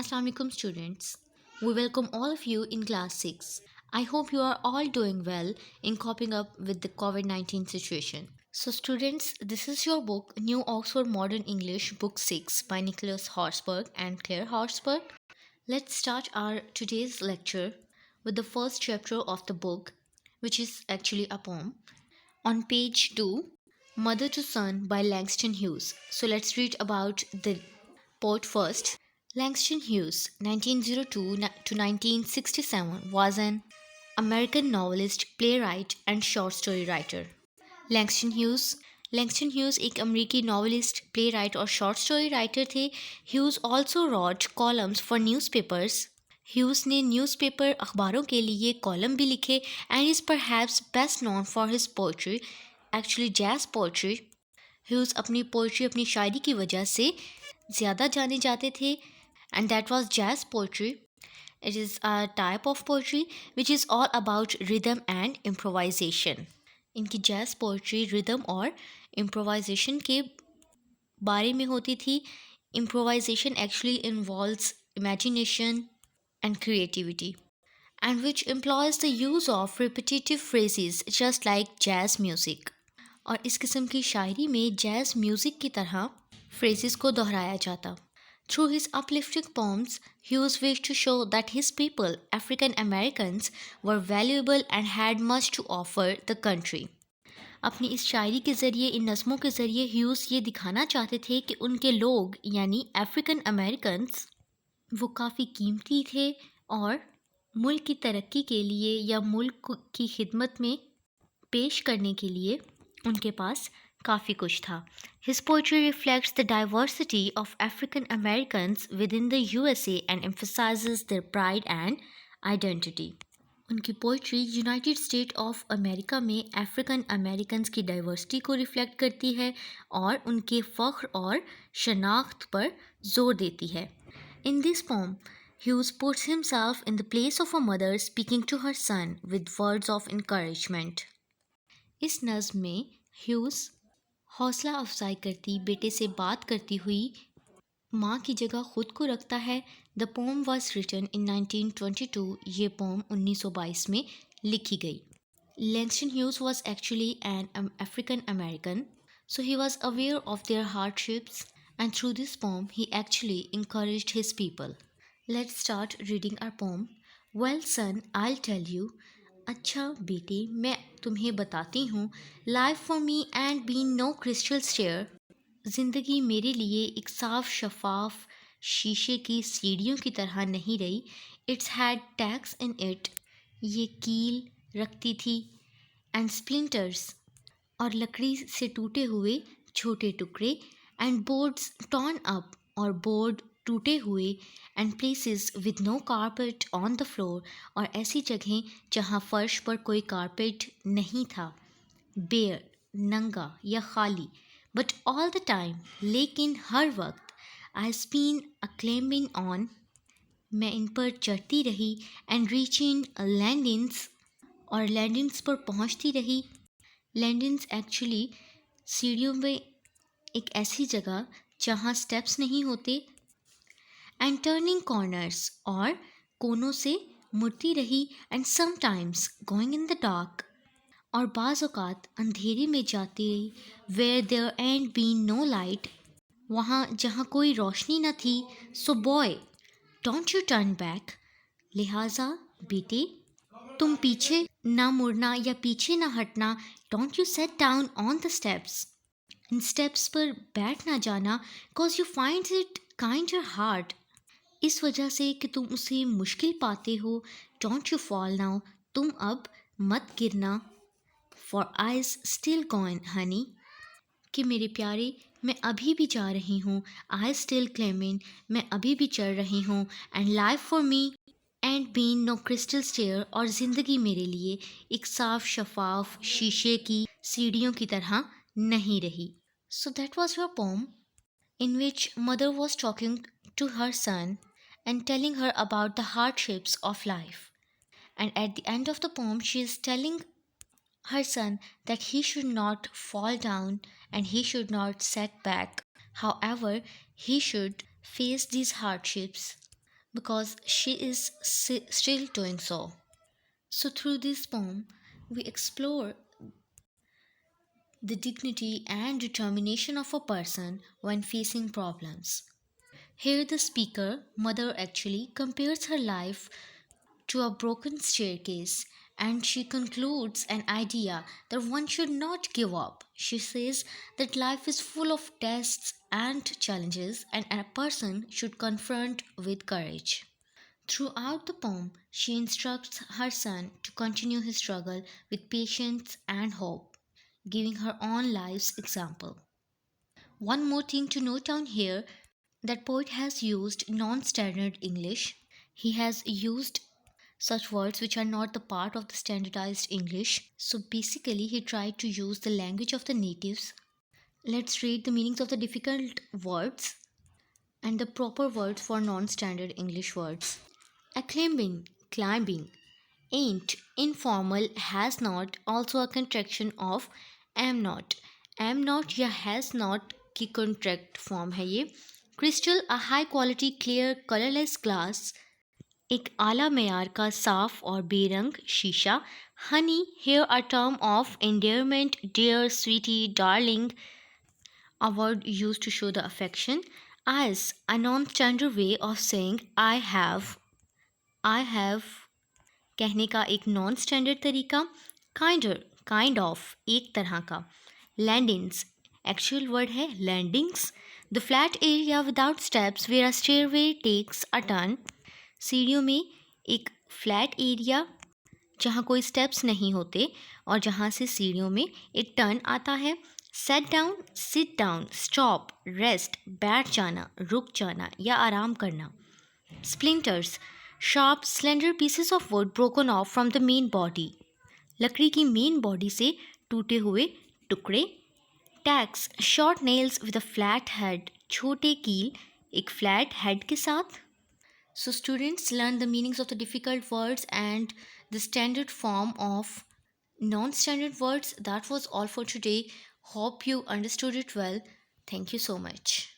Assalamu alaikum students. We welcome all of you in class 6. I hope you are all doing well in coping up with the COVID-19 situation. So students, this is your book New Oxford Modern English Book 6 by Nicholas Horsburgh and Claire Horsburgh. Let's start our today's lecture with the first chapter of the book, which is actually a poem. On page 2, Mother to Son by Langston Hughes. So let's read about the poet first. Langston Hughes, 1902 to 1967, was an American novelist, playwright and short story writer. Langston Hughes Langston Hughes एक अमेरिकी novelist playwright और short story writer थे. Hughes also wrote columns for newspapers. Hughes ने newspaper अखबारों के लिए column भी लिखे and is perhaps best known for his poetry, actually jazz poetry. Hughes अपनी पोइट्री, अपनी शायरी की वजह से ज़्यादा जाने जाते थे and that was jazz poetry. It is a type of poetry which is all about rhythm and improvisation. इनकी जैज़ पोइट्री रिदम और इम्प्रोवाइजेशन के बारे में होती थी. Improvisation actually involves imagination and creativity and which employs the use of repetitive phrases just like jazz music. और इस किस्म की शायरी में जैज़ म्यूज़िक की तरह फ्रेजेस को दोहराया जाता. Through his uplifting poems, Hughes wished to show that his people, African Americans, were valuable and had much to offer the country. अपनी इस शायरी के ज़रिए, इन नज़मों के ज़रिए ह्यूज़ ये दिखाना चाहते थे कि उनके लोग यानी अफ्रीकन अमेरिकन्स वो काफ़ी कीमती थे और मुल्क की तरक्की के लिए या मुल्क की खिदमत में पेश करने के लिए उनके पास काफ़ी कुछ था. His poetry reflects the diversity of African Americans within the USA and emphasizes their pride and identity. उनकी poetry United state of America में अफ्रीकन अमेरिकन्स की डाइवर्सिटी को रिफ्लेक्ट करती है और उनके फ़ख्र और शनाख्त पर जोर देती है. In this poem, Hughes puts himself in the place of a mother speaking to her son with words of encouragement. इस नज़्म में ह्यूज़ हौसला अफजाई करती बेटे से बात करती हुई माँ की जगह ख़ुद को रखता है. The poem was written in 1922. ये पोम 1922 में लिखी गई. Langston Hughes was actually an African American, so he was aware of their hardships and through this poem he actually encouraged his people. Let's start reading our poem. Well son, I'll tell you. अच्छा बेटे, मैं तुम्हें बताती हूँ. Life for me ain't been no crystal stair. ज़िंदगी मेरे लिए एक साफ शफाफ शीशे की सीढ़ियों की तरह नहीं रही. It's had tax in it. ये कील रखती थी. एंड स्प्लिंटर्स, और लकड़ी से टूटे हुए छोटे टुकड़े. एंड बोर्ड्स टॉर्न अप, और बोर्ड टूटे हुए. And places with no carpet on the floor, और ऐसी जगहें जहाँ फर्श पर कोई कारपेट नहीं था. बेयर, नंगा या खाली. बट ऑल द टाइम, लेकिन हर वक्त. आई स्पीन अ क्लेम्बिंग ऑन, मैं इन पर चढ़ती रही. एंड रीचिंग लैंडिंग्स, और लैंडिंग्स पर पहुँचती रही. लैंडिंग्स एक्चुअली सीढ़ियों में एक ऐसी जगह जहाँ स्टेप्स नहीं होते. एंड टर्निंग कॉर्नर्स, और कोनों से मुड़ती रही. And sometimes going in the dark, और बाज़ औक़ात अंधेरे में जाती रही. Where there ain't been no light, वहाँ जहाँ कोई रोशनी न थी. So boy, don't you turn back, लिहाजा बेटे तुम पीछे ना मुड़ना या पीछे ना हटना. Don't you set down on the steps, in steps पर बैठ ना जाना. Because you find it kinder hard, इस वजह से कि तुम उसे मुश्किल पाते हो. डोंट यू फॉल नाउ, तुम अब मत गिरना. For eyes still going Honey, कि मेरे प्यारे मैं अभी भी जा रही हूँ. आई स्टिल क्लेमिंग, मैं अभी भी चल रही हूँ. And life for me ain't been no crystal stair, और ज़िंदगी मेरे लिए एक साफ शफाफ शीशे की सीढ़ियों की तरह नहीं रही. So that was your poem in which mother was talking to her son and telling her about the hardships of life. And at the end of the poem, she is telling her son that he should not fall down and he should not set back. However, he should face these hardships because she is still doing so. So, through this poem, we explore the dignity and determination of a person when facing problems. Here, the speaker, mother, actually compares her life to a broken staircase, and she concludes an idea that one should not give up. She says that life is full of tests and challenges, and a person should confront with courage. Throughout the poem, she instructs her son to continue his struggle with patience and hope, giving her own life's example. One more thing to note down here, that poet has used non-standard English. He has used such words which are not the part of the standardized English. So basically, he tried to use the language of the natives. Let's read the meanings of the difficult words and the proper words for non standard English words. Acclaiming, climbing, ain't, informal, has not, also a contraction of am not. Am not या has not की contract form है ये. Crystal, a high quality clear colorless glass, एक आला मयार का साफ और बेरंग शीशा. Honey, here a term of endearment, dear, sweetie, darling, a word used to show the affection. As, a non-standard way of saying I have कहने का एक नॉन स्टैंडर्ड तरीका. काइंडर, काइंड ऑफ, एक तरह का. लैंडिंग्स, एक्चुअल वर्ड है landings. The flat area without steps where a stairway takes a turn. सीढ़ियों में एक फ्लैट एरिया जहाँ कोई स्टेप्स नहीं होते और जहाँ से सीढ़ियों में एक टर्न आता है. Set down, sit down, stop, rest, बैठ जाना, रुक जाना या आराम करना. Splinters, sharp, slender pieces of wood broken off from the main body. लकड़ी की मेन बॉडी से टूटे हुए टुकड़े. Tax, short nails with a flat head, छोटे कील एक फ्लैट हेड के साथ. So students learn the meanings of the difficult words and the standard form of non-standard words. That was all for today. Hope you understood it well. Thank you so much.